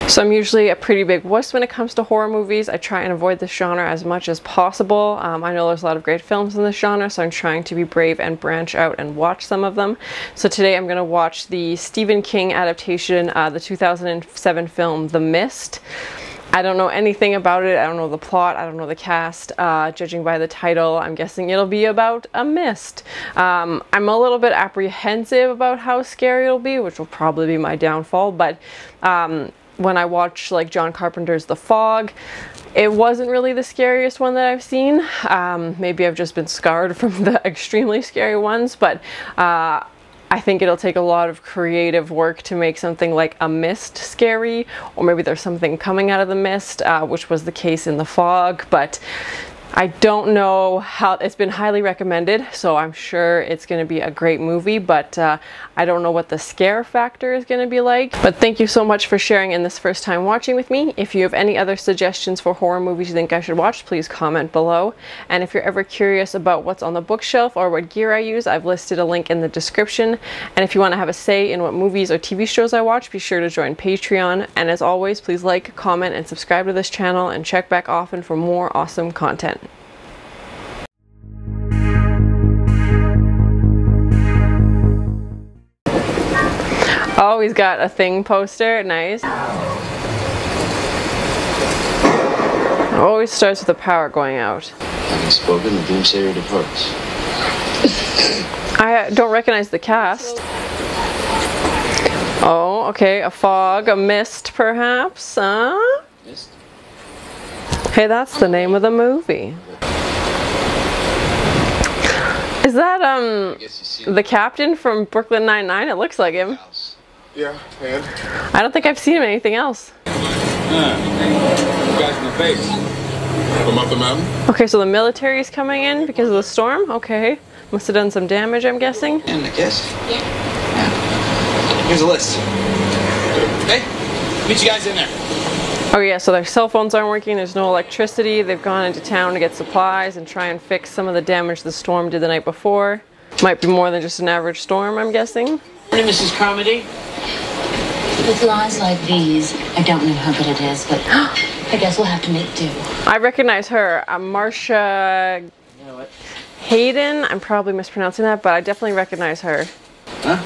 So I'm usually a pretty big wuss when it comes to horror movies. I try and avoid this genre as much as possible. I know there's a lot of great films in this genre, so I'm trying to be brave and branch out and watch some of them. So today I'm going to watch the Stephen King adaptation, the 2007 film The Mist. I don't know anything about it. I don't know the plot. I don't know the cast. Judging by the title, I'm guessing it'll be about a mist. I'm a little bit apprehensive about how scary it'll be, which will probably be my downfall, but when I watched like John Carpenter's The Fog, it wasn't really the scariest one that I've seen. Maybe I've just been scarred from the extremely scary ones, but I think it'll take a lot of creative work to make something like a mist scary, or maybe there's something coming out of the mist, which was the case in The Fog, but I don't know how. It's been highly recommended, so I'm sure it's going to be a great movie, but I don't know what the scare factor is going to be like. But thank you so much for sharing in this first time watching with me. If you have any other suggestions for horror movies you think I should watch, please comment below. And if you're ever curious about what's on the bookshelf or what gear I use, I've listed a link in the description. And if you want to have a say in what movies or TV shows I watch, be sure to join Patreon. And as always, please like, comment, and subscribe to this channel, and check back often for more awesome content. Oh, he's got a Thing poster. Nice. Always starts with the power going out. Having spoken, the doomsayer departs. I don't recognize the cast. Oh, okay. A fog, a mist, perhaps. Mist? Hey, that's the name of the movie. Is that the captain from Brooklyn Nine-Nine? It looks like him. Yeah, and? I don't think I've seen him in anything else. You guys in the face. From up the mountain? Okay, so the military is coming in because of the storm? Okay. Must have done some damage, I'm guessing. And I guess? Yeah. Here's a list. Hey, meet you guys in there. Oh yeah, so their cell phones aren't working, there's no electricity. They've gone into town to get supplies and try and fix some of the damage the storm did the night before. Might be more than just an average storm, I'm guessing. Morning, Mrs. Carmody. With lies like these, I don't know how good it is, but I guess we'll have to make do. I recognize her, Marcia Hayden. I'm probably mispronouncing that, but I definitely recognize her. Huh?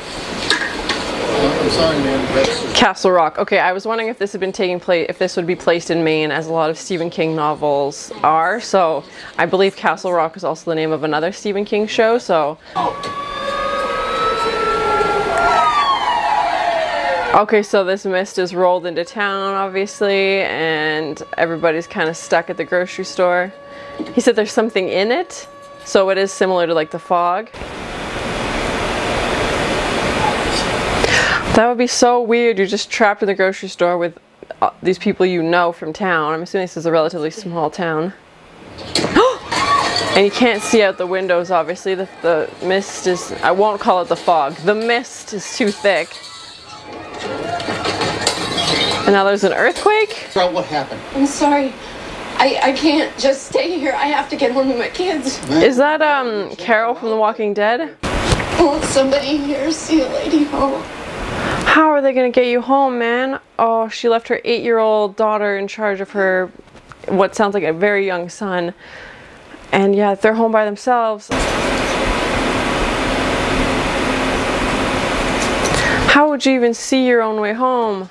I'm sorry, man. Castle Rock. Okay, I was wondering if this had been taking place, if this would be placed in Maine, as a lot of Stephen King novels are. So I believe Castle Rock is also the name of another Stephen King show. So. Okay, so this mist is rolled into town, obviously, and everybody's kind of stuck at the grocery store. He said there's something in it, so it is similar to like The Fog. That would be so weird. You're just trapped in the grocery store with these people you know from town. I'm assuming this is a relatively small town. And you can't see out the windows, obviously. The mist is, I won't call it the fog. The mist is too thick. And now there's an earthquake? Girl, what happened? I'm sorry. I can't just stay here. I have to get home to my kids. Is that Carol from The Walking Dead? Won't somebody here see a lady home? How are they gonna get you home, man? Oh, she left her 8-year-old daughter in charge of her, what sounds like a very young son. And yeah, they're home by themselves. How would you even see your own way home?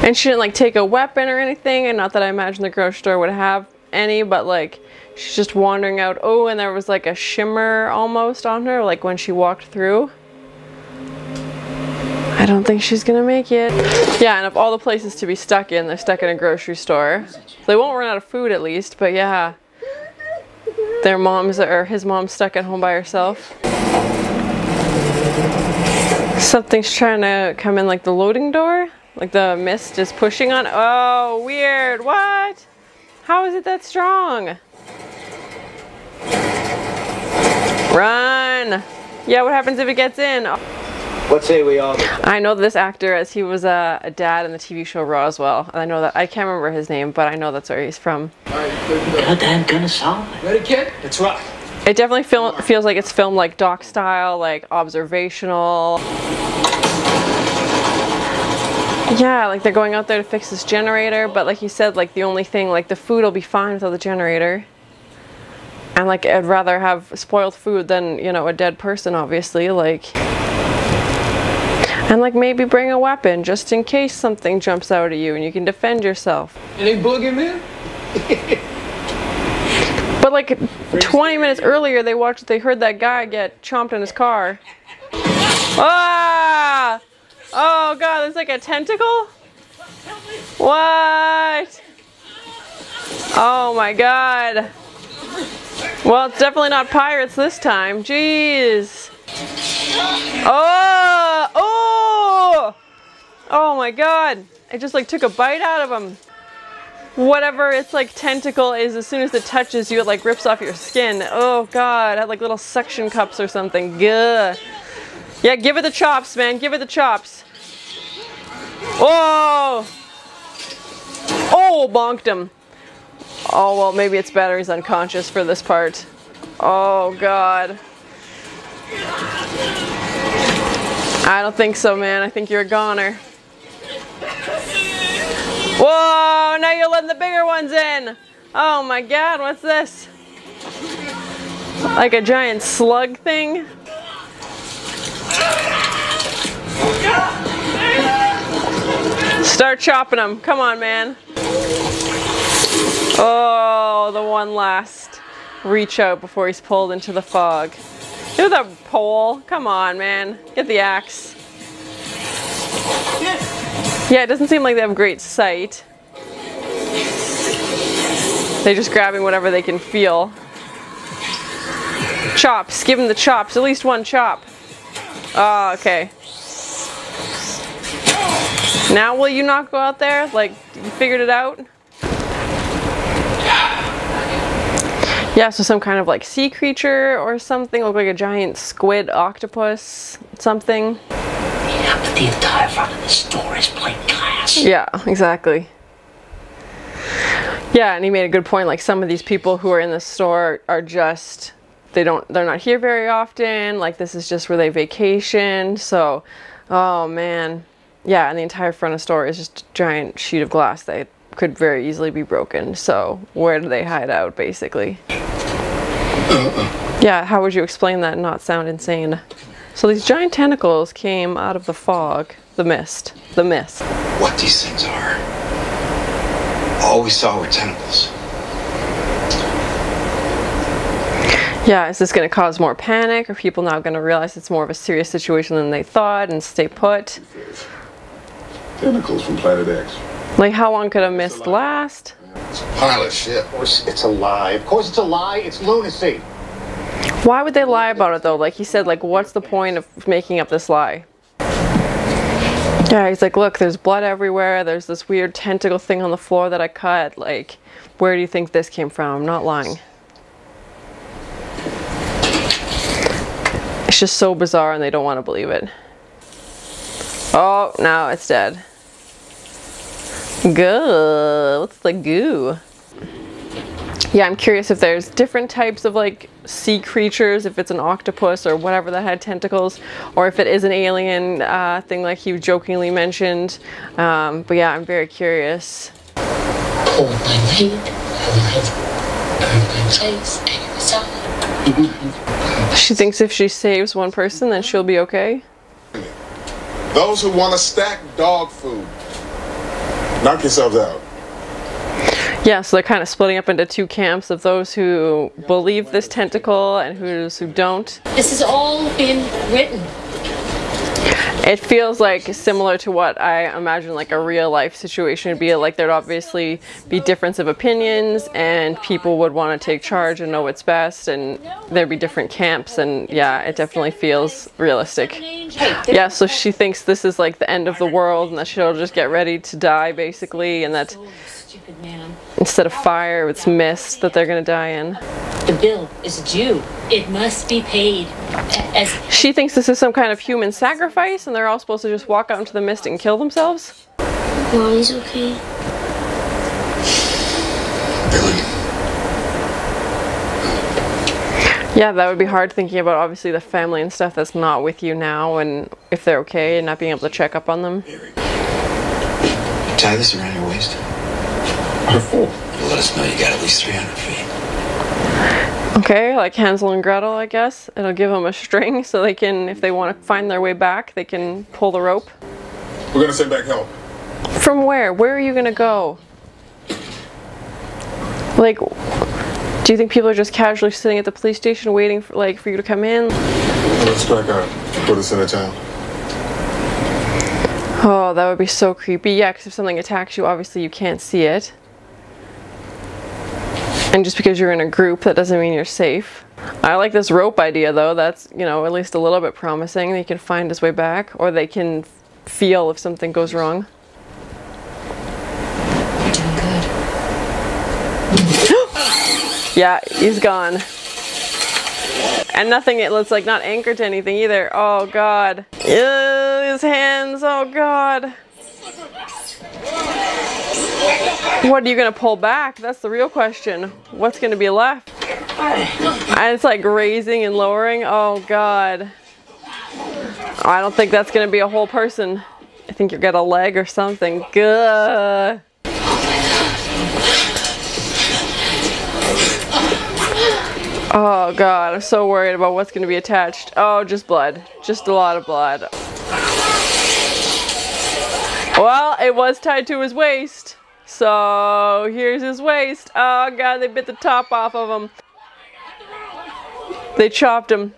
And she didn't like take a weapon or anything, and not that I imagine the grocery store would have any, but like she's just wandering out. Oh, and there was like a shimmer almost on her, like when she walked through. I don't think she's gonna make it. Yeah, and of all the places to be stuck in, they're stuck in a grocery store. They won't run out of food at least, but yeah. Their mom's, or his mom's stuck at home by herself. Something's trying to come in, like the loading door. Like the mist is pushing on. Oh, weird. What? How is it that strong? Run. Yeah, what happens if it gets in? What say we all? I know this actor as he was a dad in the TV show Roswell. I know that. I can't remember his name, but I know that's where he's from. Goddamn gonna solve it. Ready, kid? It's rough. It definitely feels like it's filmed like doc style, like observational. Yeah, like they're going out there to fix this generator, but like you said, like the only thing, like the food will be fine without the generator. And like I'd rather have spoiled food than, you know, a dead person, obviously, like. And like maybe bring a weapon just in case something jumps out at you and you can defend yourself. Any boogeyman? But like 20 minutes earlier they heard that guy get chomped in his car. Ah! Oh god, there's like a tentacle? What? Oh my god. Well, it's definitely not pirates this time. Jeez. Oh! Oh! Oh my god. It just like took a bite out of him. Whatever its like tentacle is, as soon as it touches you, it like rips off your skin. Oh god, it had like little suction cups or something. Gah. Yeah, give it the chops, man. Give it the chops. Oh! Oh, bonked him. Oh, well, maybe it's better he's unconscious for this part. Oh, God. I don't think so, man. I think you're a goner. Whoa! Now you're letting the bigger ones in. Oh, my God. What's this? Like a giant slug thing? Start chopping them. Come on, man. Oh, the one last reach out before he's pulled into the fog. Do the pole. Come on, man. Get the axe. Yeah, it doesn't seem like they have great sight. They're just grabbing whatever they can feel. Chops. Give him the chops. At least one chop. Oh, okay. Now will you not go out there? Like, you figured it out? Yeah, so some kind of like sea creature or something. Look like a giant squid octopus. Something. Yeah, but the entire front of the store is plate glass. Yeah, exactly. Yeah, and he made a good point. Like some of these people who are in the store are just... they're not here very often. Like this is just where they vacation. So, oh man. Yeah, and the entire front of the store is just a giant sheet of glass that could very easily be broken. So where do they hide out, basically? Yeah, how would you explain that and not sound insane? So these giant tentacles came out of the fog, the mist. What these things are. All we saw were tentacles. Yeah, is this going to cause more panic? Are people now going to realize it's more of a serious situation than they thought and stay put? Tentacles from Planet X. Like, how long could a mist last? It's a pile of shit. Of course it's a lie. Of course it's a lie. It's lunacy. Why would they lie about it, though? Like he said, like, what's the point of making up this lie? Yeah, he's like, look, there's blood everywhere. There's this weird tentacle thing on the floor that I cut. Like, where do you think this came from? I'm not lying. It's just so bizarre and they don't want to believe it. Oh, now it's dead. Goo. What's the goo? Yeah, I'm curious if there's different types of like sea creatures, if it's an octopus or whatever that had tentacles, or if it is an alien thing like he jokingly mentioned. But yeah, I'm very curious. Hold my lead, burn my face, and She thinks if she saves one person, then she'll be okay. Those who want to stack dog food, knock yourselves out. Yeah, so they're kind of splitting up into two camps of those who believe this tentacle and those who don't. This has all been written. It feels like similar to what I imagine like a real life situation would be. Like there'd obviously be difference of opinions and people would want to take charge and know what's best, and there'd be different camps, and yeah, it definitely feels realistic. Yeah, so she thinks this is like the end of the world and that she'll just get ready to die basically, and that instead of fire it's mist that they're gonna die in. The bill is due. It must be paid. She thinks this is some kind of human sacrifice and they're all supposed to just walk out into the mist and kill themselves. Mommy's okay. Billy. Yeah, that would be hard thinking about obviously the family and stuff that's not with you now, and if they're okay and not being able to check up on them. Tie this around your waist. Or 4. It'll let us know you got at least 300 feet. Okay, like Hansel and Gretel, I guess. It'll give them a string so they can, if they want to find their way back, they can pull the rope. We're gonna send back help. From where? Where are you gonna go? Like, do you think people are just casually sitting at the police station waiting for, like, for you to come in? Let's strike out. Put us in a town. Oh, that would be so creepy. Yeah, because if something attacks you, obviously you can't see it. And just because you're in a group, that doesn't mean you're safe. I like this rope idea, though. That's, you know, at least a little bit promising. They can find his way back, or they can feel if something goes wrong. You're doing good. Yeah, he's gone. And nothing, it's like not anchored to anything either. Oh God. Ew, his hands, oh God. What are you gonna pull back? That's the real question. What's gonna be left? And it's like raising and lowering, oh God. I don't think that's gonna be a whole person. I think you'll get a leg or something. Good. Oh God, I'm so worried about what's going to be attached. Oh, just blood. Just a lot of blood. Well, it was tied to his waist. So, here's his waist. Oh God, they bit the top off of him. They chopped him.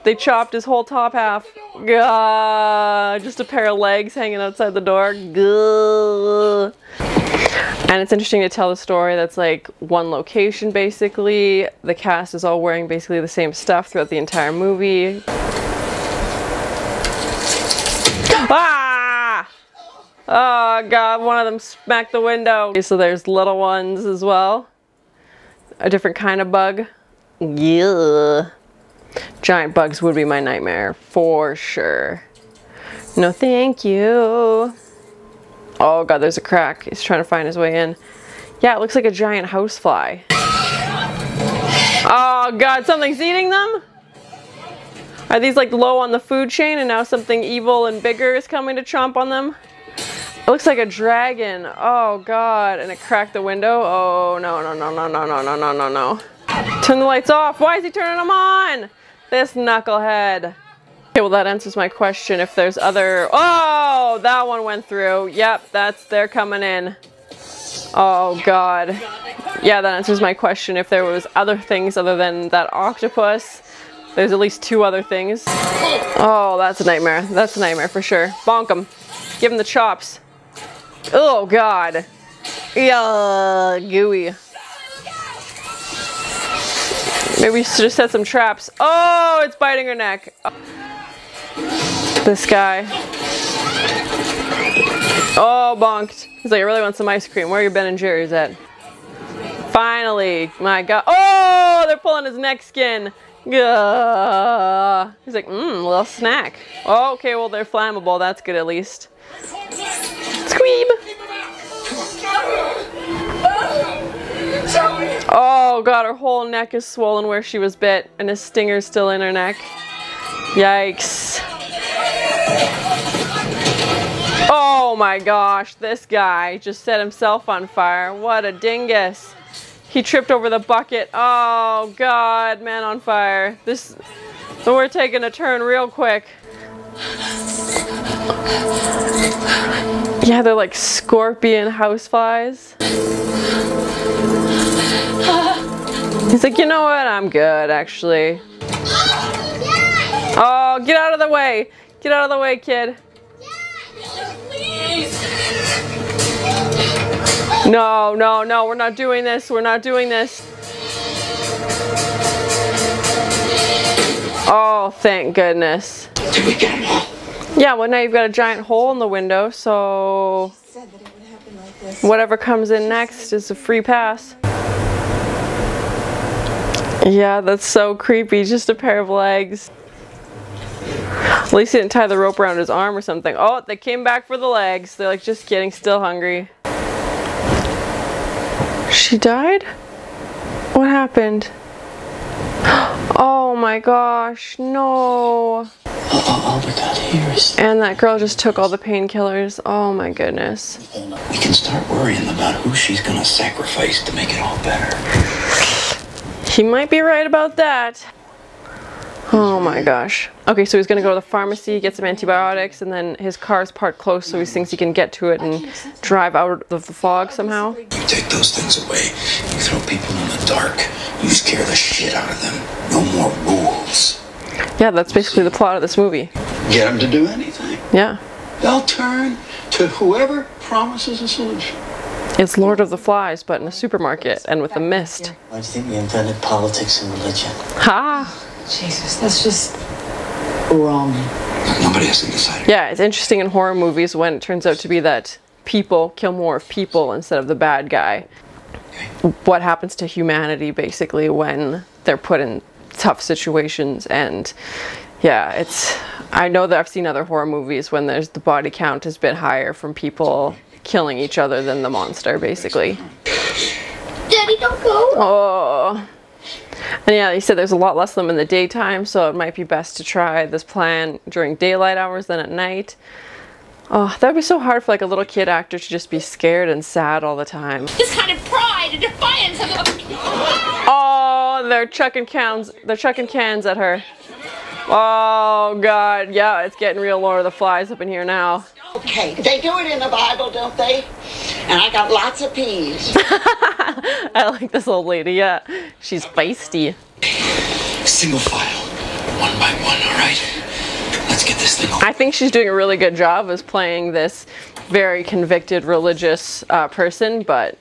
They chopped his whole top half. God, just a pair of legs hanging outside the door. God. And it's interesting to tell the story that's like one location basically. The cast is all wearing basically the same stuff throughout the entire movie. Ah! Oh God, one of them smacked the window. Okay, so there's little ones as well. A different kind of bug. Yeah. Giant bugs would be my nightmare for sure. No thank you. Oh God, there's a crack. He's trying to find his way in. Yeah, it looks like a giant housefly. Oh God, something's eating them? Are these like low on the food chain and now something evil and bigger is coming to chomp on them? It looks like a dragon. Oh God, and it cracked the window. Oh no, no, no, no, no, no, no, no, no, no. Turn the lights off. Why is he turning them on? This knucklehead. Okay, well that answers my question. If there's other... Oh, that one went through. Yep, they're coming in. Oh God. Yeah, that answers my question. If there was other things other than that octopus, there's at least 2 other things. Oh, that's a nightmare. That's a nightmare for sure. Bonk him. Give him the chops. Oh God. Yeah, gooey. Maybe we should have set some traps. Oh, it's biting her neck. This guy. Oh, bonked. He's like, I really want some ice cream. Where are your Ben and Jerry's at? Finally. My God. Oh, they're pulling his neck skin. Gah. He's like, little snack. Oh, okay, well, they're flammable. That's good at least. Squeeb. Oh God, her whole neck is swollen where she was bit, and a stinger's still in her neck. Yikes. Oh my gosh, this guy just set himself on fire. What a dingus. He tripped over the bucket. Oh God, man on fire. So we're taking a turn real quick. Yeah, they're like scorpion houseflies. He's like, you know what? I'm good, actually. Oh, get out of the way. Get out of the way, kid. No, no, no, we're not doing this. We're not doing this. Oh, thank goodness. Did we get them all? Yeah, well now you've got a giant hole in the window, so whatever comes in next is a free pass. Yeah, that's so creepy. Just a pair of legs. At least he didn't tie the rope around his arm or something. Oh, they came back for the legs. They're like, just kidding, still hungry. She died? What happened? Oh my gosh, no. All we got here is... And that girl just took all the painkillers. Oh my goodness. We can start worrying about who she's gonna sacrifice to make it all better. He might be right about that. Oh my gosh. Okay, so he's gonna go to the pharmacy, get some antibiotics, and then his car's parked close, so he thinks he can get to it and drive out of the fog somehow. You take those things away, you throw people in the dark, you scare the shit out of them. No more rules. Yeah, that's basically the plot of this movie. Get them to do anything. Yeah. They'll turn to whoever promises a solution. It's Lord of the Flies, but in a supermarket and with a mist. Why do you think we invented politics and religion? Ha! Jesus, that's just wrong. Nobody has to decide. Yeah, it's interesting in horror movies when it turns out to be that people kill more of people instead of the bad guy. Okay. What happens to humanity basically when they're put in tough situations. And yeah, it's, I know that I've seen other horror movies when there's the body count is a bit higher from people killing each other than the monster basically. Daddy, don't go. Oh. And yeah, he said there's a lot less of them in the daytime, so it might be best to try this plan during daylight hours than at night. Oh, that would be so hard for like a little kid actor to just be scared and sad all the time. This kind of pride and defiance of the... Oh, they're chucking cans at her. Oh God, yeah, it's getting real Lord of the Flies up in here now. Okay, they do it in the Bible, don't they? And I got lots of peas. I like this old lady, yeah. She's feisty. Single file, one by one, all right? Let's get this thing over. I think she's doing a really good job as playing this very convicted religious person, but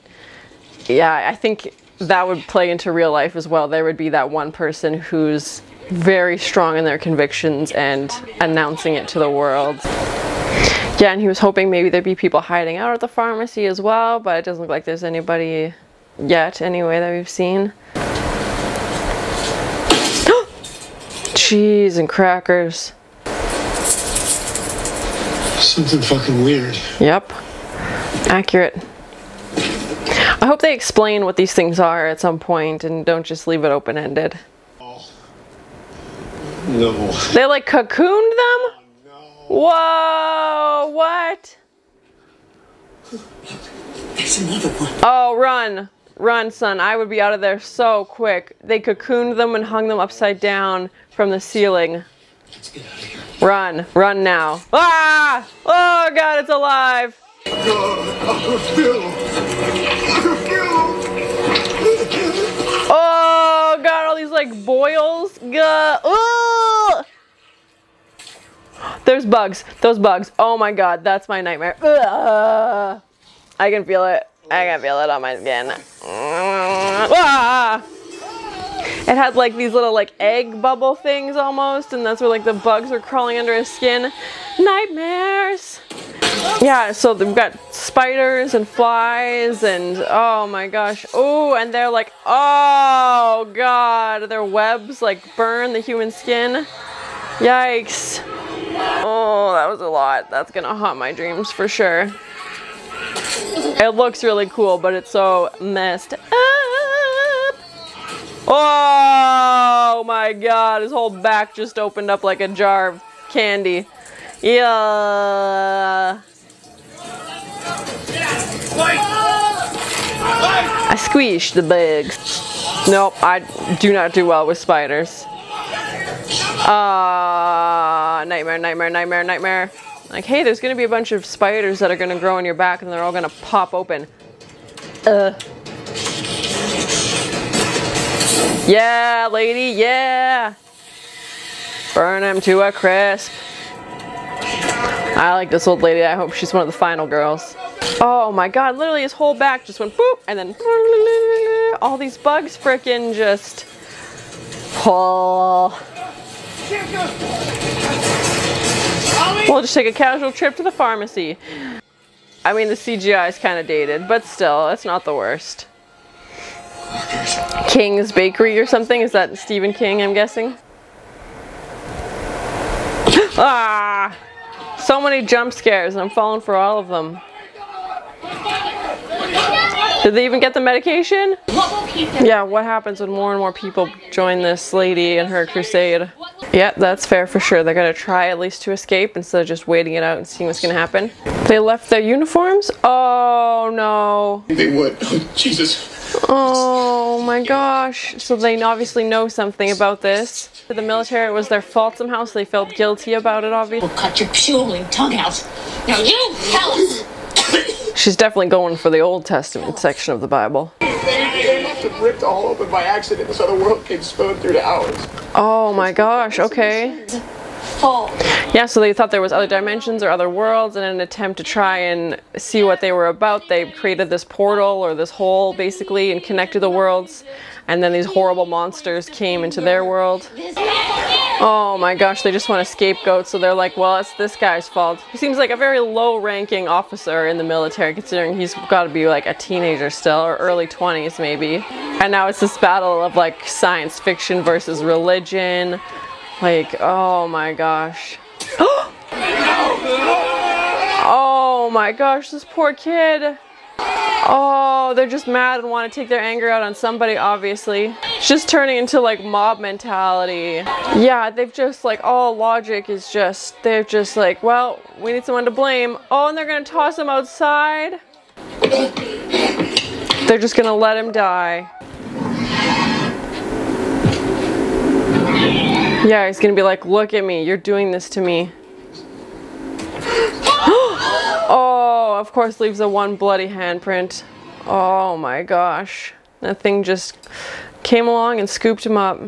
yeah, I think that would play into real life as well. There would be that one person who's very strong in their convictions and announcing it to the world. Yeah, and he was hoping maybe there'd be people hiding out at the pharmacy as well, but it doesn't look like there's anybody yet anyway that we've seen. Cheese and crackers. Something fucking weird. Yep. Accurate. I hope they explain what these things are at some point and don't just leave it open-ended. No. They like cocooned them? Whoa, what? There's another one. Oh, run. Run, son. I would be out of there so quick. They cocooned them and hung them upside down from the ceiling. Let's get out of here. Run. Run now. Ah! Oh, God, it's alive. Oh, God, all these, like, boils. God. Ugh! There's bugs. Those bugs. Oh, my God, that's my nightmare. Ugh. I can feel it. I can feel it on my skin. Ah! It had like these little like egg bubble things almost, and that's where like the bugs are crawling under his skin. Nightmares! Yeah, so we've got spiders and flies and oh my gosh. Oh, and they're like, oh God, their webs like burn the human skin. Yikes. Oh, that was a lot. That's gonna haunt my dreams for sure. It looks really cool, but it's so messed up. Oh my God, his whole back just opened up like a jar of candy. Yeah. I squished the bugs. Nope, I do not do well with spiders. Nightmare, nightmare, nightmare, nightmare. Like, hey, there's gonna be a bunch of spiders that are gonna grow on your back and they're all gonna pop open. Yeah, lady, yeah. Burn him to a crisp. I like this old lady. I hope she's one of the final girls. Oh my God, literally his whole back just went boop, and then all these bugs frickin' just pull. We'll just take a casual trip to the pharmacy. I mean, the CGI is kind of dated, but still, it's not the worst. King's Bakery or something? Is that Stephen King, I'm guessing? Ah! So many jump scares, and I'm falling for all of them. Did they even get the medication? Yeah, what happens when more and more people join this lady and her crusade? Yeah, that's fair for sure. They're gonna try at least to escape instead of just waiting it out and seeing what's gonna happen. They left their uniforms? Oh no. They would. Oh, Jesus. Oh my gosh. So they obviously know something about this. For the military, it was their fault somehow, so they felt guilty about it, obviously. We'll cut your puling tongue out. Now you tell us. She's definitely going for the Old Testament section of the Bible. They must have ripped all open by accident. This other world came spilled through to ours. Oh my gosh, okay. Fall. Yeah, so they thought there was other dimensions or other worlds, and in an attempt to try and see what they were about, they created this portal or this hole basically and connected the worlds, and then these horrible monsters came into their world. Oh my gosh, they just want a scapegoat, so they're like, well, it's this guy's fault. He seems like a very low-ranking officer in the military, considering he's got to be like a teenager still, or early 20s maybe. And now it's this battle of like science fiction versus religion. Like, oh my gosh. Oh my gosh, this poor kid. Oh, they're just mad and want to take their anger out on somebody, obviously. It's just turning into like mob mentality. Yeah, they've just like, all logic is just, they're just like, well, we need someone to blame. Oh, and they're gonna toss him outside. They're just gonna let him die. Yeah, he's gonna be like, look at me, you're doing this to me. Oh, of course leaves a one bloody handprint. Oh my gosh. That thing just came along and scooped him up.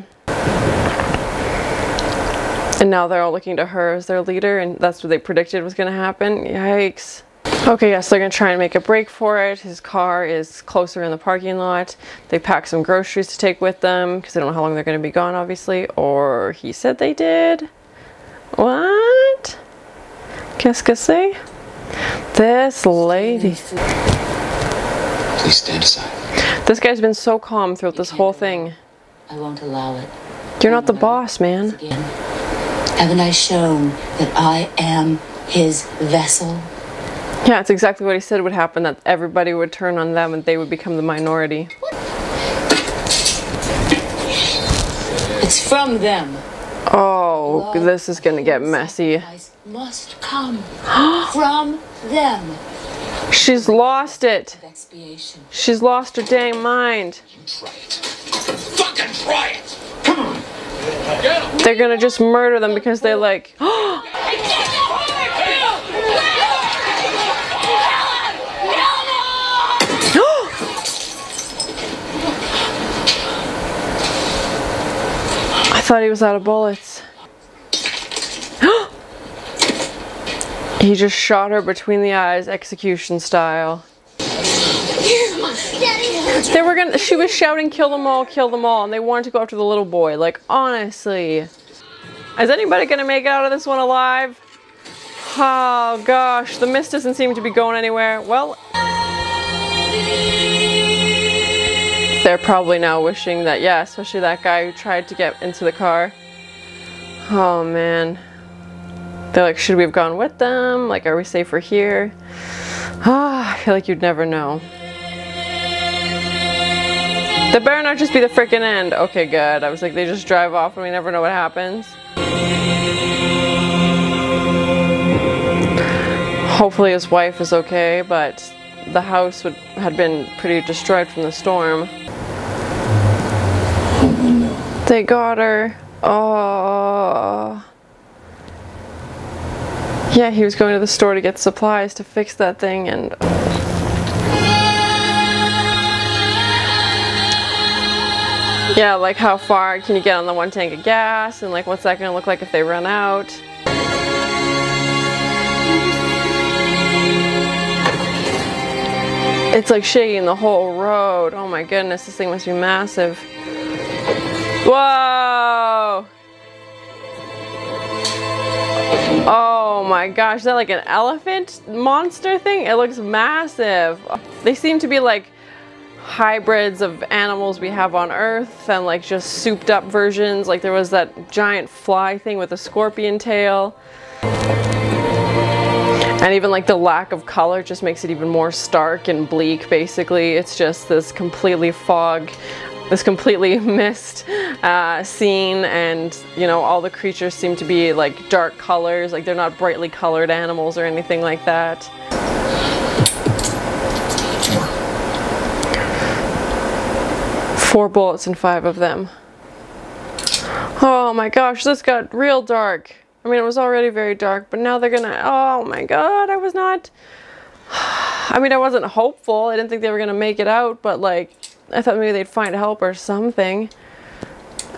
And now they're all looking to her as their leader, and that's what they predicted was gonna happen. Yikes. Okay, yes, they're gonna try and make a break for it. His car is closer in the parking lot. They pack some groceries to take with them because they don't know how long they're gonna be gone, obviously. Or he said they did. What? Qu'est-ce que c'est? This lady. Please stand aside. This guy's been so calm throughout this whole thing. I won't allow it. You're not the boss, man. Again. Haven't I shown that I am his vessel? Yeah, it's exactly what he said would happen, that everybody would turn on them and they would become the minority. It's from them. Oh, this is gonna get messy. Must come from them. She's lost it. Expiation. She's lost her dang mind. Try it. Fucking try it. Come on. They're gonna just murder them because they like. I thought he was out of bullets. He just shot her between the eyes, execution style. They were gonna, she was shouting, kill them all, and they wanted to go after the little boy. Like, honestly. Is anybody gonna make it out of this one alive? Oh gosh, the mist doesn't seem to be going anywhere. Well, they're probably now wishing that, yeah, especially that guy who tried to get into the car. Oh man. They're like, should we have gone with them? Like, are we safer here? Ah, I feel like you'd never know. That better not just be the frickin' end. Okay, good. I was like, they just drive off and we never know what happens. Hopefully his wife is okay, but the house had been pretty destroyed from the storm. They got her. Oh. Yeah, he was going to the store to get supplies to fix that thing, and yeah, like how far can you get on the one tank of gas, and like what's that gonna look like if they run out? It's like shaking the whole road. Oh my goodness, this thing must be massive. Whoa! Oh my gosh, is that like an elephant monster thing? It looks massive. They seem to be like hybrids of animals we have on Earth and like just souped up versions. Like there was that giant fly thing with a scorpion tail. And even like the lack of color just makes it even more stark and bleak. Basically, it's just this completely mist scene, and you know, all the creatures seem to be like dark colors, like they're not brightly colored animals or anything like that. Four bullets and 5 of them. Oh my gosh, this got real dark. I mean, it was already very dark, but now they're gonna, oh my god, I wasn't hopeful. I didn't think they were gonna make it out, but like, I thought maybe they'd find help or something.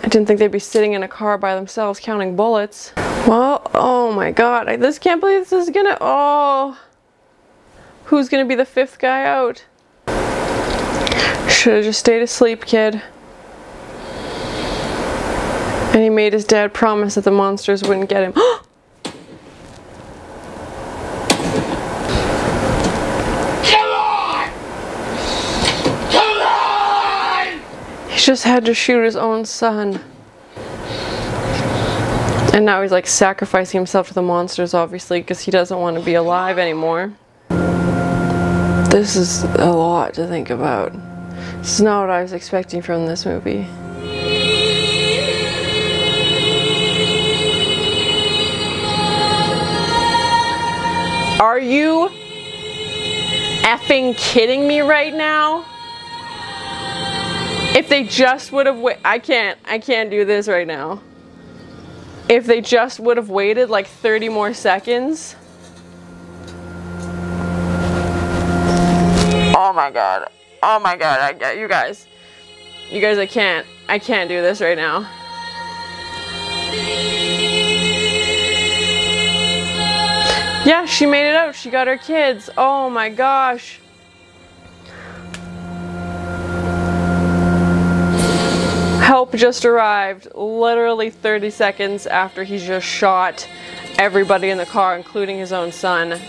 I didn't think they'd be sitting in a car by themselves counting bullets. Well, oh my god, I just can't believe this is gonna, oh. Who's gonna be the 5th guy out? Should've just stayed asleep, kid. And he made his dad promise that the monsters wouldn't get him. Come on! Come on! He just had to shoot his own son. And now he's like sacrificing himself to the monsters, obviously, because he doesn't want to be alive anymore. This is a lot to think about. This is not what I was expecting from this movie. Are you effing kidding me right now? If they just would have I can't do this right now. If they just would have waited like 30 more seconds. Oh my god. Oh my god, you guys, I can't do this right now. Yeah, she made it out. She got her kids. Oh my gosh. Help just arrived literally 30 seconds after he just shot everybody in the car, including his own son.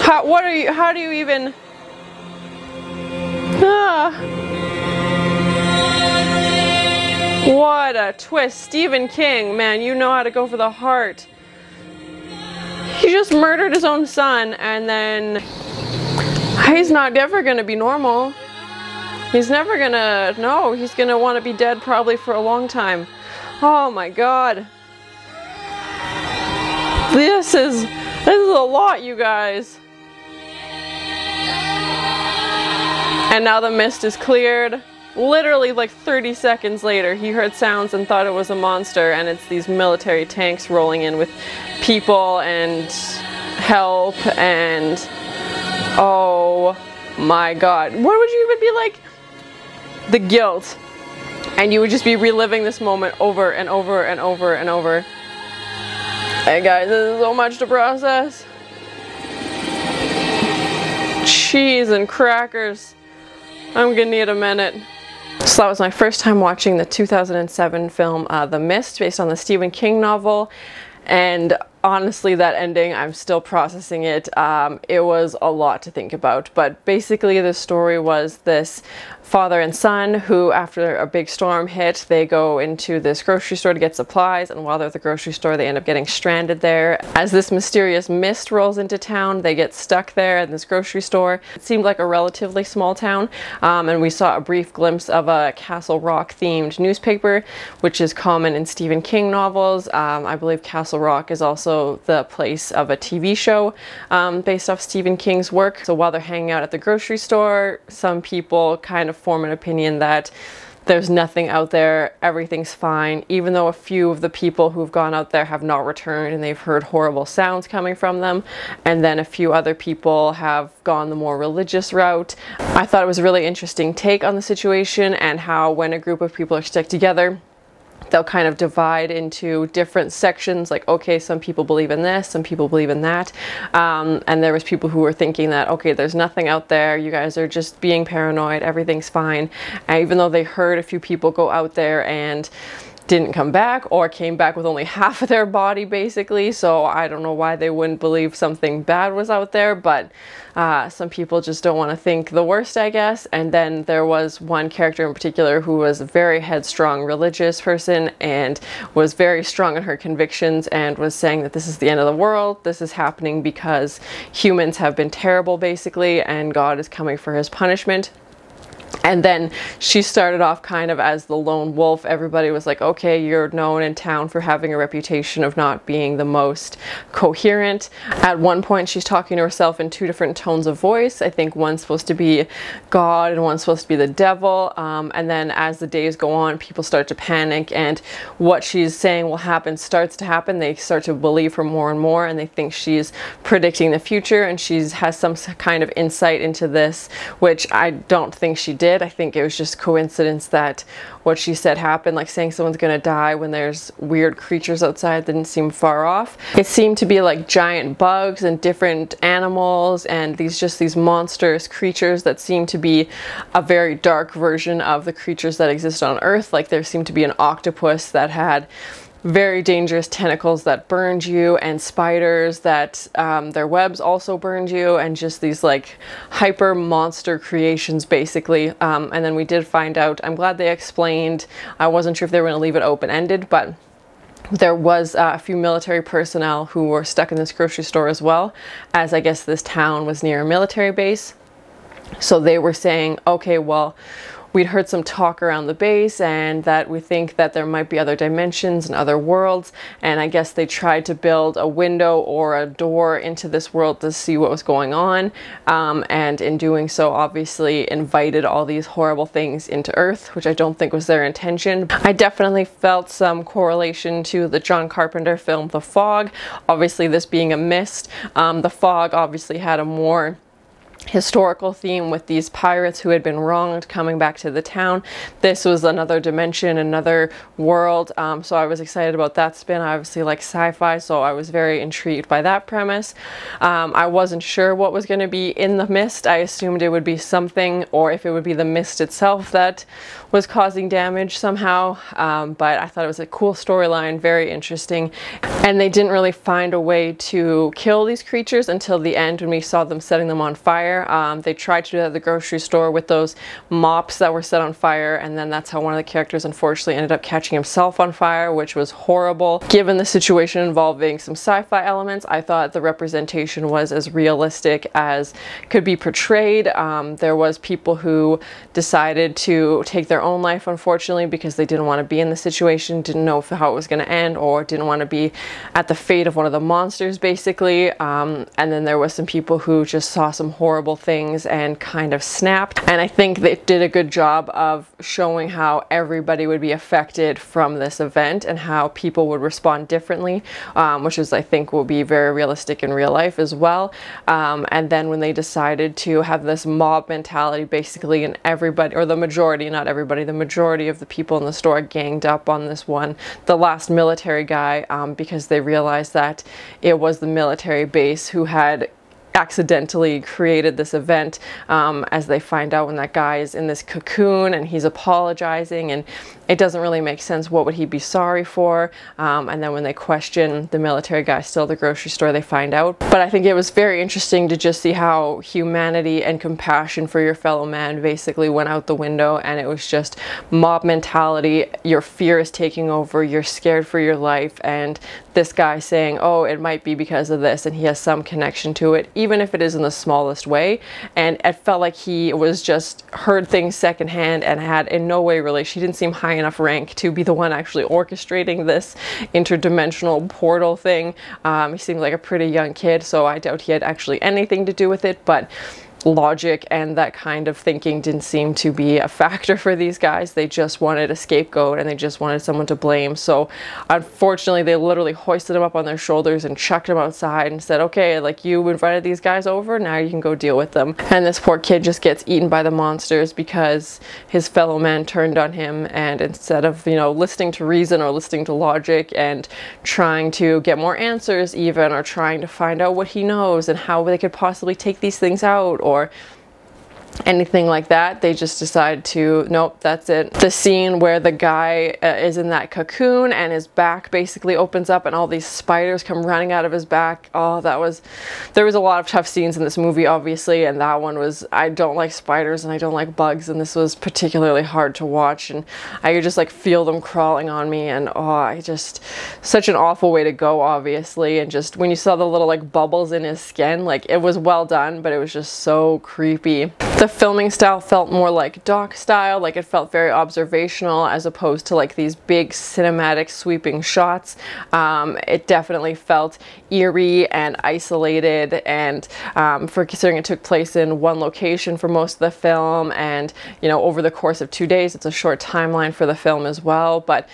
How do you even... What a twist. Stephen King, man, you know how to go for the heart. He just murdered his own son, and then he's not ever gonna be normal. He's never gonna, no, he's gonna want to be dead probably for a long time. Oh my god. This is a lot, you guys. And now the mist is cleared. Literally like 30 seconds later, he heard sounds and thought it was a monster, and it's these military tanks rolling in with people and help, and oh my god. What would you even be like? The guilt. And you would just be reliving this moment over and over and over and over. Hey guys, this is so much to process. Cheese and crackers. I'm gonna need a minute. So that was my first time watching the 2007 film The Mist, based on the Stephen King novel. And honestly, that ending, I'm still processing it. It was a lot to think about. But basically, the story was this father and son who, after a big storm hit, they go into this grocery store to get supplies, and while they're at the grocery store, they end up getting stranded there. As this mysterious mist rolls into town, they get stuck there in this grocery store. It seemed like a relatively small town, and we saw a brief glimpse of a Castle Rock themed newspaper, which is common in Stephen King novels. I believe Castle Rock is also the place of a TV show based off Stephen King's work. So while they're hanging out at the grocery store, some people kind of form an opinion that there's nothing out there, everything's fine, even though a few of the people who've gone out there have not returned and they've heard horrible sounds coming from them, and then a few other people have gone the more religious route. I thought it was a really interesting take on the situation, and how when a group of people are stuck together, they'll kind of divide into different sections, like, okay, some people believe in this, some people believe in that, and there was people who were thinking that, okay, there's nothing out there, you guys are just being paranoid, everything's fine. And even though they heard a few people go out there and didn't come back or came back with only half of their body basically. So I don't know why they wouldn't believe something bad was out there, but some people just don't want to think the worst, I guess. And then there was one character in particular who was a very headstrong religious person and was very strong in her convictions and was saying that this is the end of the world. This is happening because humans have been terrible basically, and God is coming for his punishment. And then she started off kind of as the lone wolf. Everybody was like, okay, you're known in town for having a reputation of not being the most coherent. At one point, she's talking to herself in two different tones of voice. I think one's supposed to be God and one's supposed to be the devil. And then as the days go on, people start to panic, and what she's saying will happen starts to happen. They start to believe her more and more, and they think she's predicting the future, and she has some kind of insight into this, which I don't think she did. I think it was just coincidence that what she said happened, like saying someone's gonna die when there's weird creatures outside that didn't seem far off. It seemed to be like giant bugs and different animals and these monstrous creatures that seemed to be a very dark version of the creatures that exist on Earth. Like there seemed to be an octopus that had very dangerous tentacles that burned you, and spiders that their webs also burned you, and just these like hyper monster creations basically. And then we did find out, I'm glad they explained, I wasn't sure if they were going to leave it open-ended, but there was a few military personnel who were stuck in this grocery store as well, as I guess this town was near a military base. So they were saying, okay, well, we'd heard some talk around the base and that we think that there might be other dimensions and other worlds, and I guess they tried to build a window or a door into this world to see what was going on, and in doing so obviously invited all these horrible things into Earth, which I don't think was their intention. I definitely felt some correlation to the John Carpenter film The Fog, obviously this being a mist. The Fog obviously had a more historical theme with these pirates who had been wronged coming back to the town. This was another dimension, another world, so I was excited about that spin. I obviously like sci-fi, so I was very intrigued by that premise. I wasn't sure what was going to be in the mist. I assumed it would be something, or if it would be the mist itself that was causing damage somehow, but I thought it was a cool storyline, very interesting, and they didn't really find a way to kill these creatures until the end when we saw them setting them on fire. They tried to do that at the grocery store with those mops that were set on fire, and then that's how one of the characters unfortunately ended up catching himself on fire, which was horrible. Given the situation involving some sci-fi elements, I thought the representation was as realistic as could be portrayed. There was people who decided to take their own life, unfortunately, because they didn't want to be in the situation, didn't know how it was going to end, or didn't want to be at the fate of one of the monsters basically. And then there was some people who just saw some horrible things and kind of snapped, and I think they did a good job of showing how everybody would be affected from this event and how people would respond differently, which is I think will be very realistic in real life as well. And then when they decided to have this mob mentality basically, and everybody, or the majority, not everybody, the majority of the people in the store ganged up on this one, the last military guy, because they realized that it was the military base who had accidentally created this event, as they find out when that guy is in this cocoon and he's apologizing, and it doesn't really make sense. What would he be sorry for? And then when they question the military guy still at the grocery store, they find out. But I think it was very interesting to just see how humanity and compassion for your fellow man basically went out the window, and it was just mob mentality. Your fear is taking over, you're scared for your life, and this guy saying, oh, it might be because of this, and he has some connection to it, even if it is in the smallest way. And it felt like he was just heard things secondhand and had in no way really, she didn't seem high enough rank to be the one actually orchestrating this interdimensional portal thing. He seemed like a pretty young kid, so I doubt he had actually anything to do with it, but logic and that kind of thinking didn't seem to be a factor for these guys. They just wanted a scapegoat and they just wanted someone to blame. So unfortunately they literally hoisted him up on their shoulders and chucked him outside and said, okay, like, you invited these guys over, now you can go deal with them. And this poor kid just gets eaten by the monsters because his fellow men turned on him, and instead of, you know, listening to reason or listening to logic and trying to get more answers even, or trying to find out what he knows and how they could possibly take these things out, or anything like that. They just decide to, nope, that's it. The scene where the guy is in that cocoon and his back basically opens up and all these spiders come running out of his back. Oh, there was a lot of tough scenes in this movie, obviously, and that one was, I don't like spiders and I don't like bugs, and this was particularly hard to watch, and I could just like feel them crawling on me, and oh, such an awful way to go, obviously. And just when you saw the little like bubbles in his skin, like, it was well done, but it was just so creepy. The filming style felt more like doc style, like it felt very observational as opposed to like these big cinematic sweeping shots. It definitely felt eerie and isolated, and for considering it took place in one location for most of the film, and you know, over the course of 2 days, it's a short timeline for the film as well, but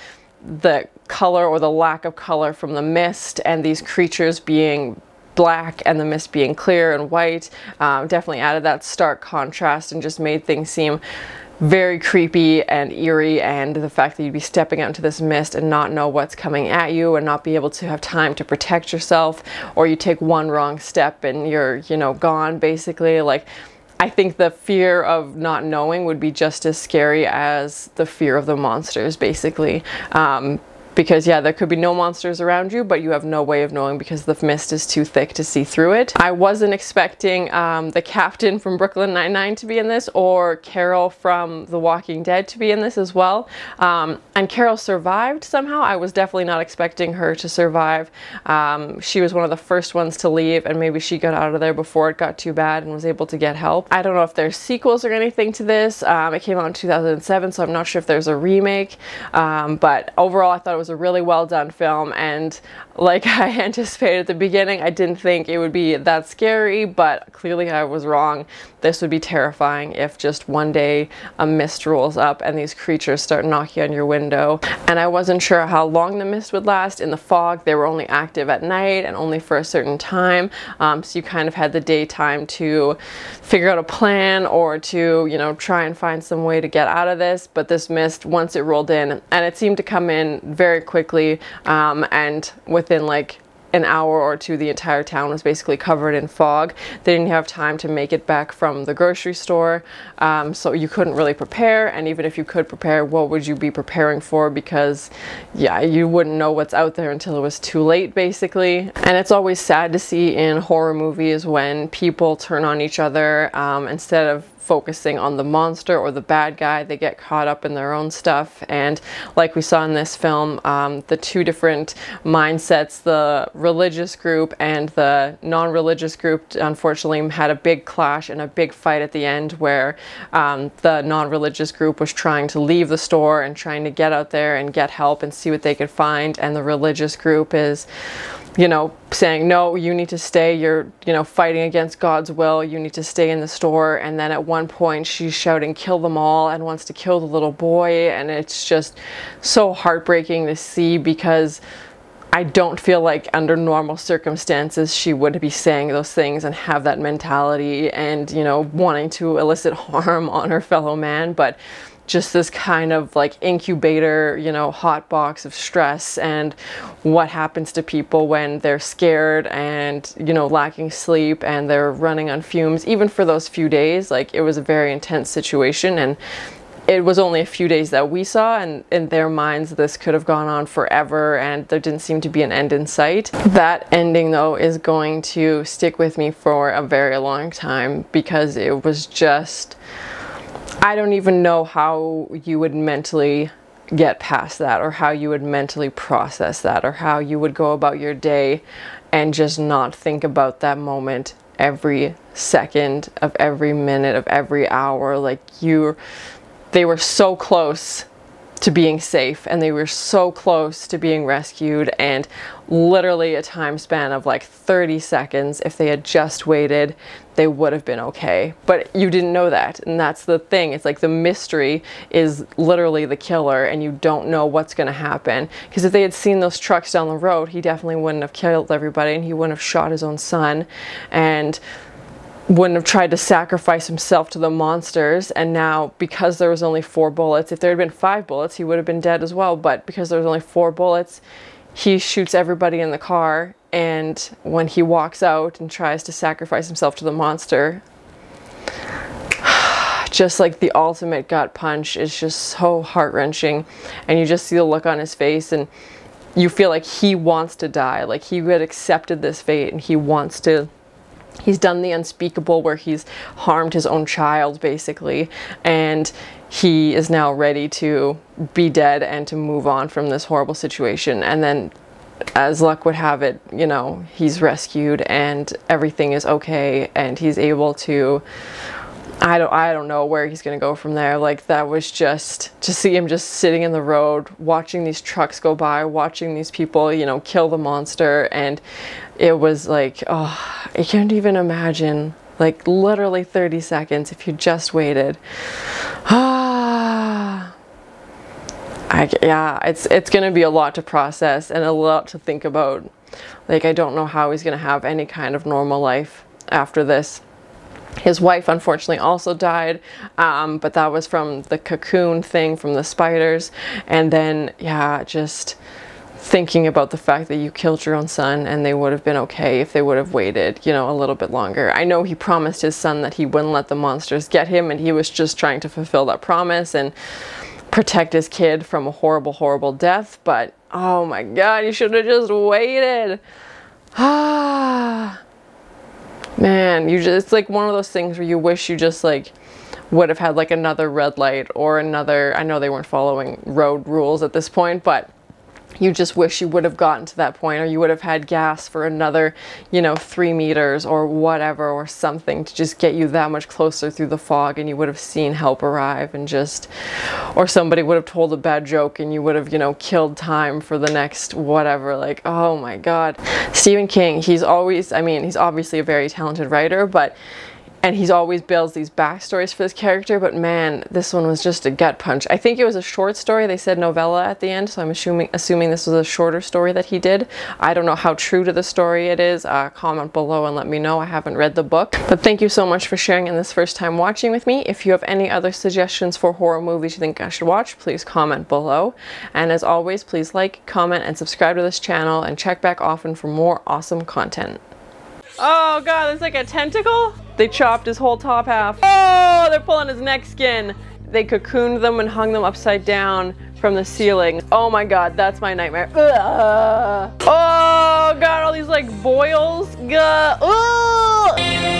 the color or the lack of color from the mist and these creatures being black and the mist being clear and white definitely added that stark contrast and just made things seem very creepy and eerie. And the fact that you'd be stepping out into this mist and not know what's coming at you and not be able to have time to protect yourself, or you take one wrong step and you're, you know, gone basically. Like, I think the fear of not knowing would be just as scary as the fear of the monsters, basically. Because yeah, there could be no monsters around you, but you have no way of knowing because the mist is too thick to see through it. I wasn't expecting the captain from Brooklyn Nine-Nine to be in this, or Carol from The Walking Dead to be in this as well. And Carol survived somehow. I was definitely not expecting her to survive. She was one of the first ones to leave, and maybe she got out of there before it got too bad and was able to get help. I don't know if there's sequels or anything to this. It came out in 2007, so I'm not sure if there's a remake. But overall, I thought it was a really well done film, and like I anticipated at the beginning, I didn't think it would be that scary, but clearly I was wrong. This would be terrifying if just one day a mist rolls up and these creatures start knocking on your window. And I wasn't sure how long the mist would last. In the fog, they were only active at night and only for a certain time, so you kind of had the daytime to figure out a plan or to, you know, try and find some way to get out of this. But this mist, once it rolled in, and it seemed to come in very quickly, and within like an hour or two, the entire town was basically covered in fog. They didn't have time to make it back from the grocery store, so you couldn't really prepare. And even if you could prepare, what would you be preparing for? Because yeah, you wouldn't know what's out there until it was too late, basically. And it's always sad to see in horror movies when people turn on each other, instead of focusing on the monster or the bad guy, they get caught up in their own stuff. And like we saw in this film, the two different mindsets, the religious group and the non-religious group, unfortunately had a big clash and a big fight at the end, where the non-religious group was trying to leave the store and trying to get out there and get help and see what they could find, and the religious group is, you know, saying, no, you need to stay, you're, you know, fighting against God's will, you need to stay in the store. And then at one point she's shouting, kill them all, and wants to kill the little boy. And it's just so heartbreaking to see, because I don't feel like under normal circumstances she would be saying those things and have that mentality and, you know, wanting to elicit harm on her fellow man. But just this kind of like incubator, you know, hot box of stress, and what happens to people when they're scared and, you know, lacking sleep and they're running on fumes. Even for those few days, like, it was a very intense situation, and it was only a few days that we saw, and in their minds this could have gone on forever, and there didn't seem to be an end in sight. That ending though is going to stick with me for a very long time, because it was just, I don't even know how you would mentally get past that, or how you would mentally process that, or how you would go about your day and just not think about that moment every second of every minute of every hour. Like, they were so close to being safe, and they were so close to being rescued, and literally a time span of like 30 seconds, if they had just waited, they would have been okay. But you didn't know that, and that's the thing. It's like the mystery is literally the killer, and you don't know what's going to happen. Because if they had seen those trucks down the road, he definitely wouldn't have killed everybody, and he wouldn't have shot his own son, and wouldn't have tried to sacrifice himself to the monsters. And now, because there was only 4 bullets, if there had been 5 bullets, he would have been dead as well. But because there was only 4 bullets, he shoots everybody in the car, and when he walks out and tries to sacrifice himself to the monster, just like the ultimate gut punch. Is just so heart-wrenching, and you just see the look on his face, and you feel like he wants to die, like he had accepted this fate and he wants to. He's done the unspeakable where he's harmed his own child basically, and he is now ready to be dead and to move on from this horrible situation. And then, as luck would have it, you know, he's rescued and everything is okay, and he's able to, I don't know where he's gonna go from there. Like, that was just to see him just sitting in the road, watching these trucks go by, watching these people, you know, kill the monster, and it was like, oh, I can't even imagine, like literally 30 seconds if you just waited. Yeah, it's gonna be a lot to process and a lot to think about. Like, I don't know how he's gonna have any kind of normal life after this. His wife unfortunately also died, but that was from the cocoon thing from the spiders. And then, yeah, just thinking about the fact that you killed your own son and they would have been okay if they would have waited, you know, a little bit longer. I know he promised his son that he wouldn't let the monsters get him, and he was just trying to fulfill that promise and protect his kid from a horrible, horrible death. But oh my God, you should have just waited. Man, it's like one of those things where you wish you just like would have had like another red light or another, I know they weren't following road rules at this point, but you just wish you would have gotten to that point, or you would have had gas for another, you know, 3 meters or whatever, or something to just get you that much closer through the fog, and you would have seen help arrive, and just, or somebody would have told a bad joke and you would have, you know, killed time for the next whatever. Like, oh my God. Stephen King, he's always, I mean, he's obviously a very talented writer, and he's always builds these backstories for this character, but man, this one was just a gut punch. I think it was a short story. They said novella at the end, so I'm assuming this was a shorter story that he did. I don't know how true to the story it is. Comment below and let me know. I haven't read the book. But thank you so much for sharing in this first time watching with me. If you have any other suggestions for horror movies you think I should watch, please comment below. And as always, please like, comment, and subscribe to this channel, and check back often for more awesome content. Oh God, there's like a tentacle? They chopped his whole top half. Oh, they're pulling his neck skin. They cocooned them and hung them upside down from the ceiling. Oh my God, that's my nightmare. Ugh. Oh God, all these like boils.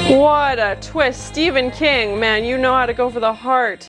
What a twist. Stephen King, man, you know how to go for the heart.